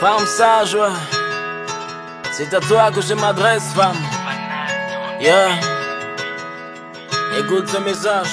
Femme sage, ouais. C'est à toi que je m'adresse, femme. Yeah. Écoute ce message.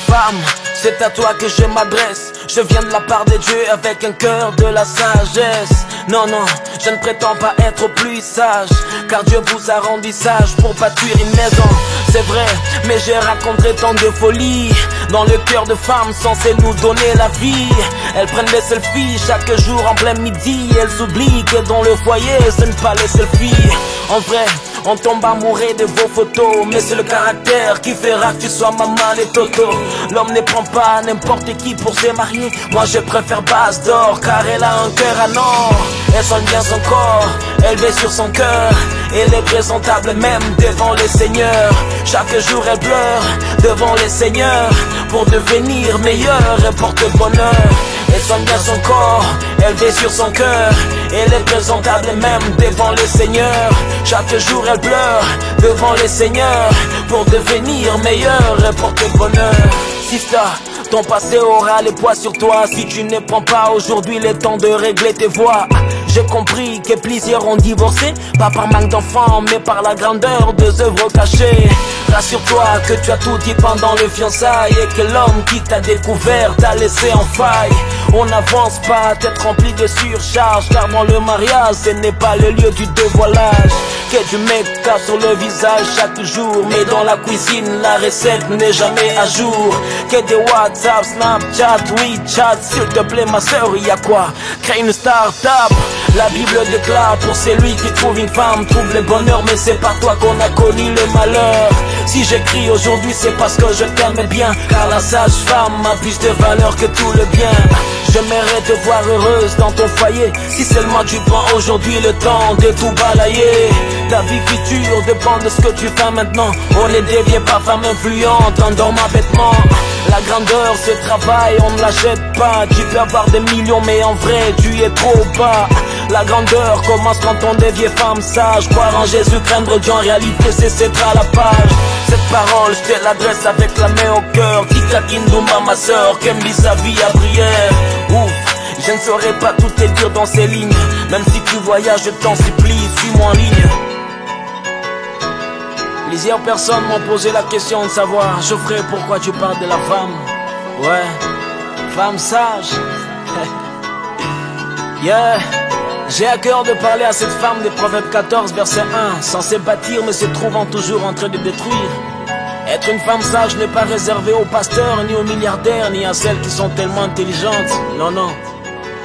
Femme, c'est à toi que je m'adresse. Je viens de la part de Dieu avec un cœur de la sagesse. Non, non, je ne prétends pas être plus sage, car Dieu vous a rendu sage pour bâtir une maison. C'est vrai, mais j'ai raconté tant de folie dans le cœur de femmes censées nous donner la vie. Elles prennent des selfies chaque jour en plein midi. Elles oublient que dans le foyer, ce n'est pas les selfies. En vrai, on tombe amoureux de vos photos, mais c'est le caractère qui fera que tu sois maman et toto. L'homme ne prend pas n'importe qui pour se marier. Moi je préfère Base d'Or, car elle a un cœur en or. Elle soigne bien son corps, élevée sur son cœur. Elle est présentable même devant les seigneurs. Chaque jour elle pleure devant les seigneurs pour devenir meilleure et porte bonheur. Elle soigne bien son corps, élevée sur son cœur. Elle est présentable même devant les seigneurs. Chaque jour elle pleure devant les seigneurs pour devenir meilleure et porter bonheur. Sister, ton passé aura les poids sur toi si tu ne prends pas aujourd'hui le temps de régler tes voix. J'ai compris que plusieurs ont divorcé, pas par manque d'enfants, mais par la grandeur des œuvres cachées. Rassure-toi que tu as tout dit pendant les fiançailles et que l'homme qui t'a découvert t'a laissé en faille. On n'avance pas, tête remplie de surcharge, car dans le mariage, ce n'est pas le lieu du dévoilage. Que du make-up sur le visage chaque jour, mais dans la cuisine, la recette n'est jamais à jour. Que des WhatsApp, Snapchat, WeChat, s'il te plaît ma soeur, y'a quoi? Crée une start-up. La Bible déclare pour celui qui trouve une femme, trouve le bonheur, mais c'est par toi qu'on a connu le malheur. Si j'écris aujourd'hui, c'est parce que je t'aime bien, car la sage femme a plus de valeur que tout le bien. J'aimerais te voir heureuse dans ton foyer, si seulement tu prends aujourd'hui le temps de tout balayer. Ta vie future dépend de ce que tu fais maintenant. On ne devient pas femme influente en dormant bêtement. La grandeur se travaille, on ne l'achète pas. Tu peux avoir des millions mais en vrai tu es trop bas. La grandeur commence quand on devient femme sage. Croire en Jésus, craindre Dieu, en réalité c'est s'être à la page. Cette parole je te l'adresse avec la main au cœur. Tika Kinduma ma soeur, Kembi sa vie à prière. Ouf, je ne saurais pas tout te dire dans ces lignes. Même si tu voyages je t'en supplie, suis-moi en ligne. Plusieurs personnes m'ont posé la question de savoir, Geoffrey, pourquoi tu parles de la femme? Ouais, femme sage. Yeah. J'ai à cœur de parler à cette femme de Proverbe 14 verset 1. Censée bâtir mais se trouvant toujours en train de détruire. Être une femme sage n'est pas réservé aux pasteurs, ni aux milliardaires, ni à celles qui sont tellement intelligentes. Non, non.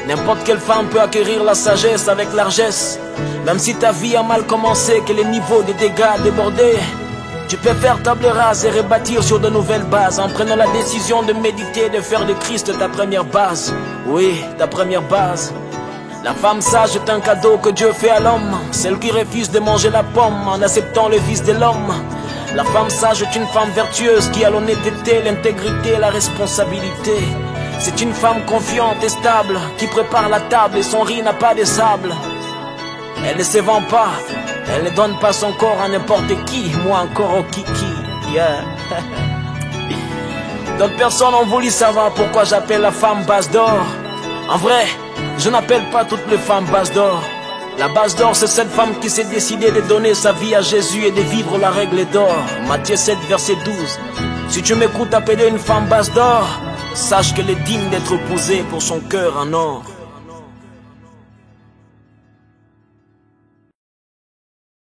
N'importe quelle femme peut acquérir la sagesse avec largesse. Même si ta vie a mal commencé, que les niveaux de dégâts débordés, tu peux faire table rase et rebâtir sur de nouvelles bases en prenant la décision de méditer, de faire de Christ ta première base. Oui, ta première base. La femme sage est un cadeau que Dieu fait à l'homme, celle qui refuse de manger la pomme en acceptant le fils de l'homme. La femme sage est une femme vertueuse qui a l'honnêteté, l'intégrité, la responsabilité. C'est une femme confiante et stable qui prépare la table et son riz n'a pas de sable. Elle ne se vend pas, elle ne donne pas son corps à n'importe qui, moi encore au kiki. Yeah. D'autres personnes ont voulu savoir pourquoi j'appelle la femme Base d'Or. En vrai, je n'appelle pas toutes les femmes Base d'Or. La Base d'Or, c'est cette femme qui s'est décidée de donner sa vie à Jésus et de vivre la règle d'or. Matthieu 7, verset 12. Si tu m'écoutes appeler une femme Base d'Or, sache qu'elle est digne d'être épousée pour son cœur en or.